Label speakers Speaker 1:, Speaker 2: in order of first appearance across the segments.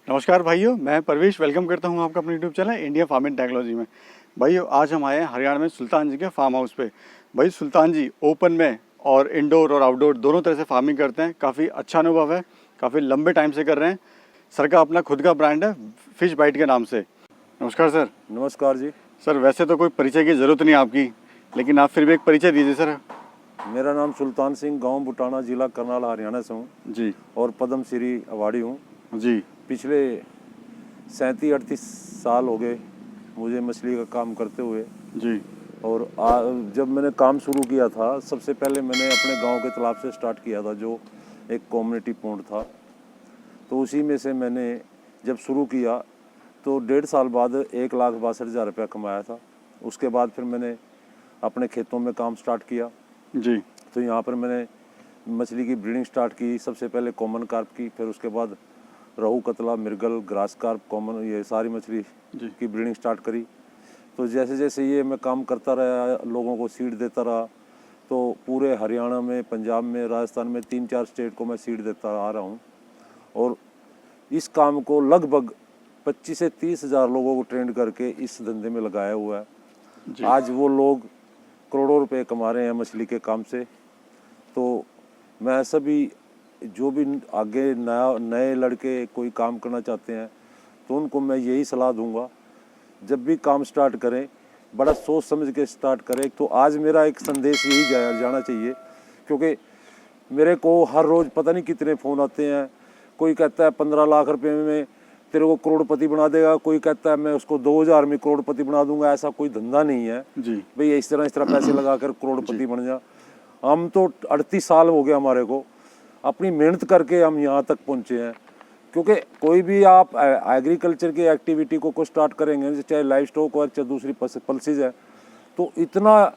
Speaker 1: नमस्कार भाइयों, मैं परवेश वेलकम करता हूं आपका अपने YouTube channel India farming technology में। भाइयों, आज हम आए हैं हरियाणा में सुल्तान जी के फार्म हाउस पे। भाई सुल्तान जी ओपन में और इंडोर और आउटडोर दोनों तरह से फार्मिंग करते हैं। काफ़ी अच्छा अनुभव है, काफ़ी लंबे टाइम से कर रहे हैं। सर का अपना खुद का ब्रांड है फिश बाइट के नाम से। नमस्कार सर।
Speaker 2: नमस्कार जी।
Speaker 1: सर वैसे तो कोई परिचय की ज़रूरत नहीं आपकी, लेकिन आप फिर भी एक परिचय दीजिए सर।
Speaker 2: मेरा नाम सुल्तान सिंह, गांव बुटाना, जिला करनाल, हरियाणा से हूँ
Speaker 1: जी
Speaker 2: और पद्म श्री अवार्डी हूँ।
Speaker 1: जी
Speaker 2: पिछले 37-38 साल हो गए मुझे मछली का काम करते हुए।
Speaker 1: जी
Speaker 2: और जब मैंने काम शुरू किया था, सबसे पहले मैंने अपने गांव के तालाब से स्टार्ट किया था, जो एक कम्युनिटी पॉन्ड था। तो उसी में से मैंने जब शुरू किया तो 1.5 साल बाद 1,62,000 रुपया कमाया था। उसके बाद फिर मैंने अपने खेतों में काम स्टार्ट किया।
Speaker 1: जी
Speaker 2: तो यहाँ पर मैंने मछली की ब्रीडिंग स्टार्ट की। सबसे पहले कॉमन कार्प की, फिर उसके बाद रहू, कतला, मिर्गल, ग्रास कार्प, कॉमन, ये सारी मछली की ब्रीडिंग स्टार्ट करी। तो जैसे जैसे ये मैं काम करता रहा, लोगों को सीड देता रहा, तो पूरे हरियाणा में, पंजाब में, राजस्थान में 3-4 स्टेट को मैं सीड देता आ रहा हूँ। और इस काम को लगभग 25 से 30 हज़ार लोगों को ट्रेंड करके इस धंधे में लगाया हुआ है। आज वो लोग करोड़ों रुपए कमा रहे हैं मछली के काम से। तो मैं सभी जो भी आगे नए लड़के कोई काम करना चाहते हैं, तो उनको मैं यही सलाह दूंगा, जब भी काम स्टार्ट करें बड़ा सोच समझ के स्टार्ट करें। तो आज मेरा एक संदेश यही जाना चाहिए, क्योंकि मेरे को हर रोज़ पता नहीं कितने फ़ोन आते हैं। कोई कहता है 15 लाख रुपए में तेरे को करोड़पति बना देगा, कोई कहता है मैं उसको 2,000 में करोड़पति बना दूंगा। ऐसा कोई धंधा नहीं है
Speaker 1: जी
Speaker 2: भाई इस तरह पैसे लगा कर करोड़पति बन जा। हम तो 38 साल हो गए हमारे को, अपनी मेहनत करके हम यहाँ तक पहुँचे हैं। क्योंकि कोई भी आप एग्रीकल्चर की एक्टिविटी को स्टार्ट करेंगे, चाहे लाइव स्टॉक हो चाहे दूसरी पल्सिस है, तो इतना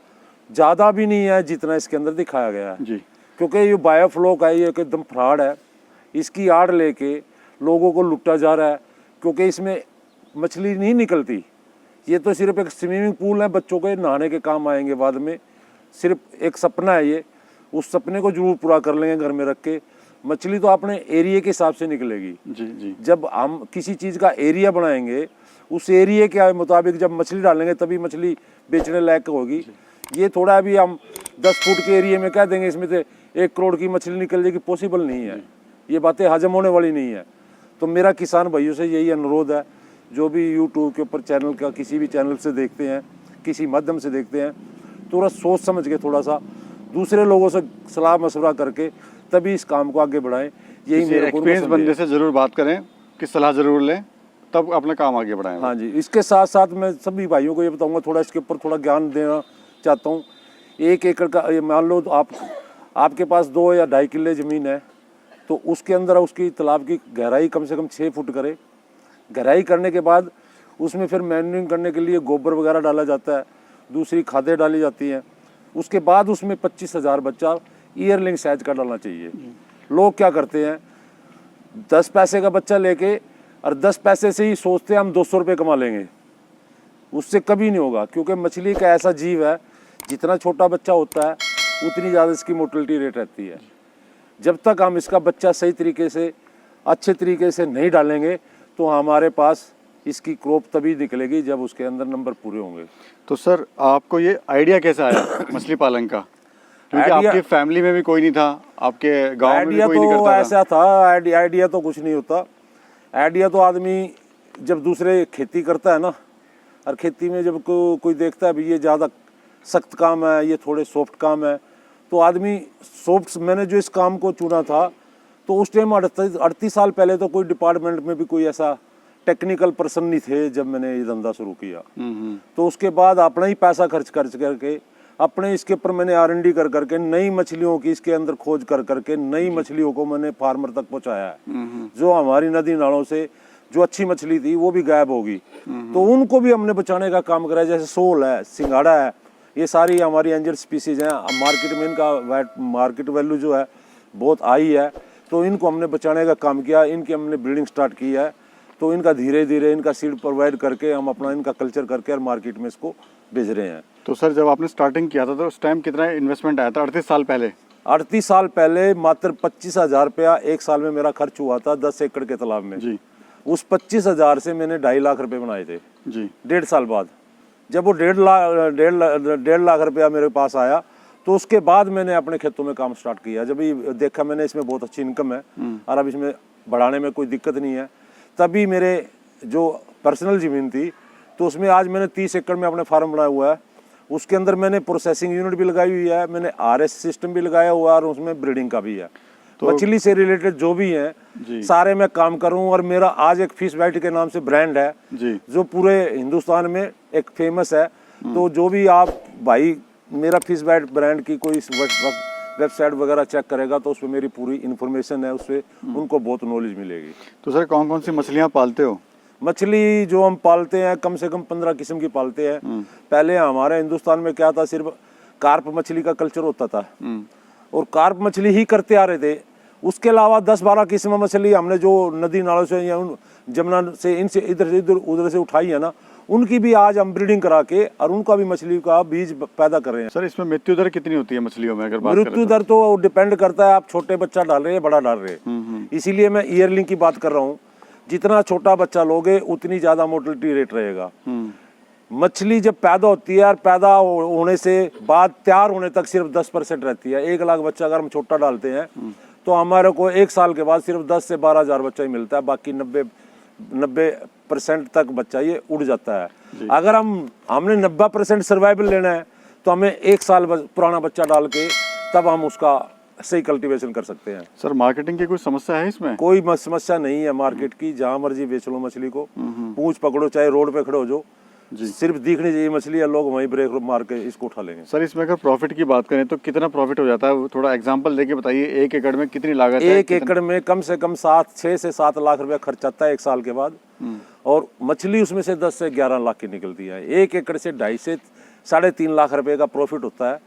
Speaker 2: ज़्यादा भी नहीं है जितना इसके अंदर दिखाया गया है।
Speaker 1: जी
Speaker 2: क्योंकि ये बायोफ्लॉक है, ये एकदम फ्रॉड है। इसकी आड़ लेके लोगों को लुटा जा रहा है, क्योंकि इसमें मछली नहीं निकलती। ये तो सिर्फ एक स्विमिंग पूल है, बच्चों के नहाने के काम आएंगे बाद में। सिर्फ एक सपना है ये, उस सपने को जरूर पूरा कर लेंगे घर में रख के। मछली तो अपने एरिया के हिसाब से निकलेगी।
Speaker 1: जी जी
Speaker 2: जब हम किसी चीज़ का एरिया बनाएंगे, उस एरिया के मुताबिक जब मछली डालेंगे तभी मछली बेचने लायक होगी। ये थोड़ा भी हम 10 फुट के एरिया में कह देंगे इसमें से 1 करोड़ की मछली निकल जाएगी, पॉसिबल नहीं है। ये बातें हजम होने वाली नहीं है। तो मेरा किसान भाइयों से यही अनुरोध है, जो भी यूट्यूब के ऊपर चैनल का किसी भी चैनल से देखते हैं, किसी माध्यम से देखते हैं, थोड़ा सोच समझ के, थोड़ा सा दूसरे लोगों से सलाह मशवरा करके तभी इस काम को आगे बढ़ाएं। यही मेरे को
Speaker 1: एक्सपीरियंस बंदे से ज़रूर बात करें, कि सलाह ज़रूर लें, तब अपना काम आगे बढ़ाएं।
Speaker 2: हाँ जी। इसके साथ साथ मैं सभी भाइयों को ये बताऊंगा, थोड़ा इसके ऊपर थोड़ा ज्ञान देना चाहता हूँ। 1 एकड़ का मान लो तो आपके पास 2 या 2.5 किले ज़मीन है, तो उसके अंदर उसकी तालाब की गहराई कम से कम 6 फुट करें। गहराई करने के बाद उसमें फिर मैन्यूरिंग करने के लिए गोबर वगैरह डाला जाता है, दूसरी खादें डाली जाती हैं। उसके बाद उसमें 25,000 बच्चा ईयरलिंग साइज का डालना चाहिए। लोग क्या करते हैं, 10 पैसे का बच्चा लेके और 10 पैसे से ही सोचते हैं हम 200 रुपये कमा लेंगे। उससे कभी नहीं होगा, क्योंकि मछली का ऐसा जीव है, जितना छोटा बच्चा होता है उतनी ज़्यादा इसकी मोर्टेलिटी रेट रहती है। जब तक हम इसका बच्चा सही तरीके से, अच्छे तरीके से नहीं डालेंगे, तो हमारे पास इसकी क्रॉप तभी निकलेगी जब उसके अंदर नंबर पूरे होंगे।
Speaker 1: तो सर आपको ये आइडिया कैसे आया मछली पालन का? क्योंकि आपकी फैमिली में भी कोई नहीं था, आपके गांव में भी कोई नहीं करता था।
Speaker 2: ऐसा था, आइडिया तो कुछ नहीं होता। आइडिया तो आदमी जब दूसरे खेती करता है ना, और खेती में जब कोई देखता है भी ये ज़्यादा सख्त काम है, ये थोड़े सॉफ्ट काम है, तो आदमी सॉफ्ट। मैंने जो इस काम को चुना था, तो उस टाइम 38 साल पहले तो कोई डिपार्टमेंट में भी कोई ऐसा टेक्निकल पर्सन नहीं थे जब मैंने ये धंधा शुरू किया। तो उसके बाद अपना ही पैसा खर्च करके अपने इसके ऊपर मैंने R&D कर करके नई मछलियों की इसके अंदर खोज कर करके नई मछलियों को मैंने फार्मर तक पहुंचाया है। जो हमारी नदी नालों से जो अच्छी मछली थी वो भी गायब होगी, तो उनको भी हमने बचाने का काम करा है। जैसे सोल है, सिंघाड़ा है, ये सारी हमारी एंजल स्पीसीज हैं। मार्केट में इनका मार्केट वैल्यू जो है बहुत हाई है, तो इनको हमने बचाने का काम किया। इनकी हमने ब्रीडिंग स्टार्ट की है, तो इनका धीरे धीरे इनका सीड प्रोवाइड करके हम अपना इनका कल्चर करके और मार्केट में इसको भेज रहे हैं।
Speaker 1: तो सर जब आपने स्टार्टिंग किया था तो उस टाइम कितना इन्वेस्टमेंट आया था 38 साल पहले?
Speaker 2: 38 साल पहले मात्र 25,000 रुपया 1 साल में मेरा खर्च हुआ था 10 एकड़ के तालाब में।
Speaker 1: जी।
Speaker 2: उस 25,000 से मैंने 2.5 लाख रुपए बनाए थे
Speaker 1: जी
Speaker 2: 1.5 साल बाद। जब वो 1.5 लाख रुपया मेरे पास आया तो उसके बाद मैंने अपने खेतों में काम स्टार्ट किया। जब ये देखा मैंने इसमें बहुत अच्छी इनकम है और अब इसमें बढ़ाने में कोई दिक्कत नहीं है, तभी मेरे जो पर्सनल ज़मीन थी तो उसमें आज मैंने 30 एकड़ में अपने फार्म बनाया हुआ है। उसके अंदर मैंने प्रोसेसिंग यूनिट भी लगाई हुई है, मैंने RS सिस्टम भी लगाया हुआ है और उसमें ब्रीडिंग का भी है। तो मछली से रिलेटेड जो भी है सारे मैं काम करूं। और मेरा आज एक फिश बाइट के नाम से ब्रांड है
Speaker 1: जी
Speaker 2: जो पूरे हिंदुस्तान में एक फेमस है। तो जो भी आप भाई मेरा फिश बाइट ब्रांड की कोई वेबसाइट वगैरह चेक करेगा तो उस पर मेरी पूरी इन्फॉर्मेशन है, उससे उनको बहुत नॉलेज मिलेगी।
Speaker 1: तो सर कौन कौन सी मछलियाँ पालते हो?
Speaker 2: मछली जो हम पालते हैं कम से कम 15 किस्म की पालते हैं। पहले हमारे हिंदुस्तान में क्या था, सिर्फ कार्प मछली का कल्चर होता था और कार्प मछली ही करते आ रहे थे। उसके अलावा 10-12 किस्म मछली हमने जो नदी नालों से या जमुना से इनसे इधर से उधर से उठाई है ना, उनकी भी आज हम ब्रीडिंग करा के और उनका भी मछली का बीज पैदा कर रहे हैं।
Speaker 1: सर इसमें मृत्यु दर कितनी होती है मछलियों में अगर बात करें?
Speaker 2: मृत्यु दर तो डिपेंड करता है आप छोटे बच्चा डाल रहे हैं बड़ा डाल रहे हैं, इसीलिए मैं ईयरलिंग की बात कर रहा हूँ। जितना छोटा बच्चा लोगे उतनी ज्यादा मोर्टेलिटी रेट रहेगा। मछली जब पैदा होती है और पैदा होने से बाद तैयार होने तक सिर्फ 10% रहती है। 1 लाख बच्चा अगर हम छोटा डालते हैं तो हमारे को 1 साल के बाद सिर्फ 10 से 12 हज़ार बच्चा ही मिलता है, बाकी 90% तक बच्चा ये उड़ जाता है। अगर हमने 90% सर्वाइवल लेना है तो हमें 1 साल पुराना बच्चा डाल के तब हम उसका सही कल्टीवेशन कर सकते हैं।
Speaker 1: सर मार्केटिंग की कोई समस्या है इसमें?
Speaker 2: कोई समस्या नहीं है मार्केट की, जहां मर्जी बेच लो मछली को, पूंछ पकड़ो चाहे रोड पे खड़े हो जो, सिर्फ दिखनी चाहिए मछली है, लोग वहीं ब्रेक मार के इसको उठा लेंगे।
Speaker 1: सर इसमें अगर प्रॉफिट की बात करें तो कितना प्रॉफिट हो जाता है, थोड़ा एग्जांपल देके बताइए। 1 एकड़ में कितनी लागत है?
Speaker 2: 1 एकड़ में कम से कम 6 से 7 लाख रुपया खर्च आता है 1 साल के बाद, और मछली उसमें से 10 से 11 लाख की निकलती है। 1 एकड़ से 2.5 से 3.5 लाख रुपए का प्रॉफिट होता है।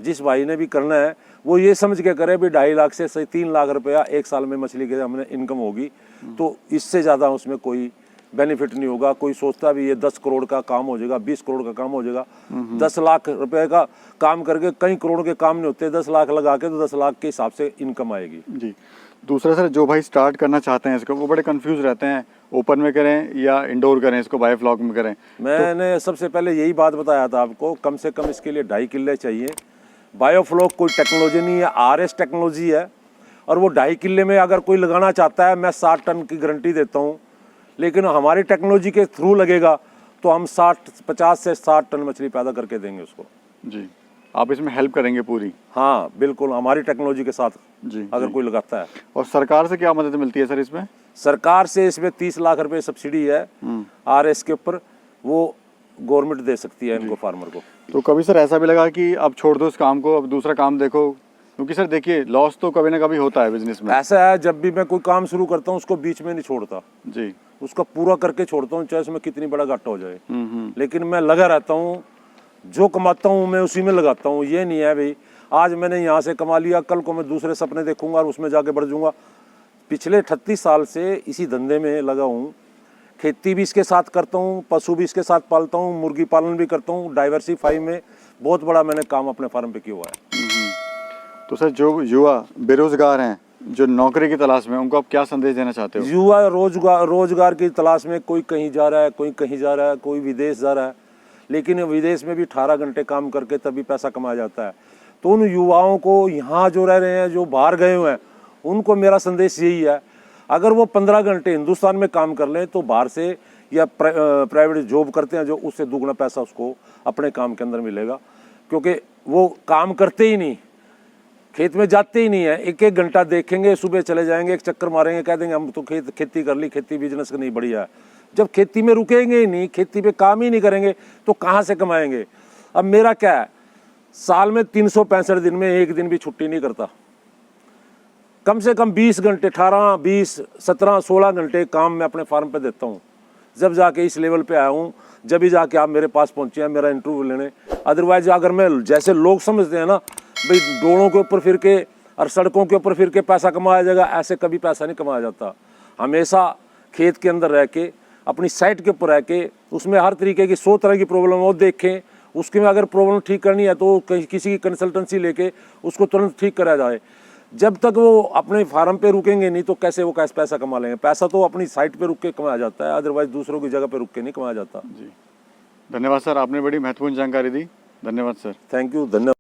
Speaker 2: जिस भाई ने भी करना है वो ये समझ के करे भी 2.5 लाख से 3 लाख रुपया 1 साल में मछली के हमने इनकम होगी, तो इससे ज़्यादा उसमें कोई बेनिफिट नहीं होगा। कोई सोचता भी ये 10 करोड़ का काम हो जाएगा, 20 करोड़ का काम हो जाएगा। 10 लाख रुपए का काम करके कई करोड़ के काम नहीं होते, 10 लाख लगा के तो 10 लाख के हिसाब से इनकम आएगी
Speaker 1: जी। दूसरा सर जो भाई स्टार्ट करना चाहते हैं इसको, वो बड़े कंफ्यूज रहते हैं, ओपन में करें या इंडोर करें, इसको बायोफ्लॉक में करें।
Speaker 2: मैंने सबसे पहले यही बात बताया था आपको, कम से कम इसके लिए 2.5 किले चाहिए। बायोफ्लॉक कोई टेक्नोलॉजी नहीं है, RS टेक्नोलॉजी है, और वो 2.5 किले में अगर कोई लगाना चाहता है मैं 60 टन की गारंटी देता हूँ, लेकिन हमारी टेक्नोलॉजी के थ्रू लगेगा तो हम 50 से 60 टन मछली पैदा करके देंगे उसको
Speaker 1: जी। आप इसमें हेल्प करेंगे पूरी?
Speaker 2: हाँ बिल्कुल, हमारी टेक्नोलॉजी के साथ
Speaker 1: जी
Speaker 2: अगर
Speaker 1: जी।
Speaker 2: कोई लगाता है।
Speaker 1: और सरकार से क्या मदद मिलती है सर इसमें?
Speaker 2: सरकार से इसमें 30 लाख रुपए सब्सिडी है RS के ऊपर, वो गवर्नमेंट दे सकती है इनको, फार्मर को।
Speaker 1: तो कभी सर ऐसा भी लगा कि अब छोड़ दो इस काम को, अब दूसरा काम देखो? क्योंकि सर देखिए लॉस तो कभी ना कभी होता है बिजनेस में।
Speaker 2: ऐसा है, जब भी मैं कोई काम शुरू करता हूँ उसको बीच में नहीं छोड़ता
Speaker 1: जी,
Speaker 2: उसका पूरा करके छोड़ता हूँ, चाहे उसमें कितनी बड़ा घाटा हो जाए। लेकिन मैं लगा रहता हूँ, जो कमाता हूँ मैं उसी में लगाता हूँ। ये नहीं है भाई आज मैंने यहाँ से कमा लिया, कल को मैं दूसरे सपने देखूंगा और उसमें जाके बढ़ जाऊंगा। पिछले 38 साल से इसी धंधे में लगा हूँ, खेती भी इसके साथ करता हूँ, पशु भी इसके साथ पालता हूँ, मुर्गी पालन भी करता हूँ। डाइवर्सिफाई में बहुत बड़ा मैंने काम अपने फार्म पे किया हुआ है।
Speaker 1: तो सर जो युवा बेरोजगार हैं, जो नौकरी की तलाश में, उनको आप क्या संदेश देना चाहते हो?
Speaker 2: युवा रोजगार की तलाश में, कोई कहीं जा रहा है, कोई कहीं जा रहा है, कोई विदेश जा रहा है, लेकिन विदेश में भी 18 घंटे काम करके तभी पैसा कमाया जाता है। तो उन युवाओं को, यहाँ जो रह रहे हैं, जो बाहर गए हुए हैं, उनको मेरा संदेश यही है, अगर वो 15 घंटे हिंदुस्तान में काम कर लें तो बाहर से या प्राइवेट जॉब करते हैं जो, उससे दुगना पैसा उसको अपने काम के अंदर मिलेगा। क्योंकि वो काम करते ही नहीं, खेत में जाते ही नहीं है, 1-1 घंटा देखेंगे, सुबह चले जाएंगे, एक चक्कर मारेंगे, कह देंगे हम तो खेती कर ली, खेती बिजनेस नहीं बढ़िया है। जब खेती में रुकेंगे ही नहीं, खेती पे काम ही नहीं करेंगे तो कहाँ से कमाएंगे? अब मेरा क्या है, साल में 365 दिन में 1 दिन भी छुट्टी नहीं करता। कम से कम 20 घंटे, 18, 20, 17, 16 घंटे काम मैं अपने फार्म पे देता हूँ। जब जाके इस लेवल पे आया हूँ, जब भी जाके आप मेरे पास पहुँचे हैं मेरा इंटरव्यू लेने। अदरवाइज अगर मैं, जैसे लोग समझते हैं ना भाई डोलों के ऊपर फिर के और सड़कों के ऊपर फिर के पैसा कमाया जाएगा, ऐसे कभी पैसा नहीं कमाया जाता। हमेशा खेत के अंदर रह के, अपनी साइट के ऊपर रह के, उसमें हर तरीके की 100 तरह की प्रॉब्लम वो देखें, उसके में अगर प्रॉब्लम ठीक करनी है तो किसी की कंसल्टेंसी लेके उसको तुरंत ठीक करा जाए। जब तक वो अपने फार्म पे रुकेंगे नहीं तो कैसे वो कैसे पैसा कमा लेंगे। पैसा तो अपनी साइट पे रुक के कमाया जाता है, अदरवाइज दूसरों की जगह पे रुक के नहीं कमाया जाता।
Speaker 1: जी, धन्यवाद सर, आपने बड़ी महत्वपूर्ण जानकारी दी। धन्यवाद सर।
Speaker 2: थैंक यू, धन्यवाद।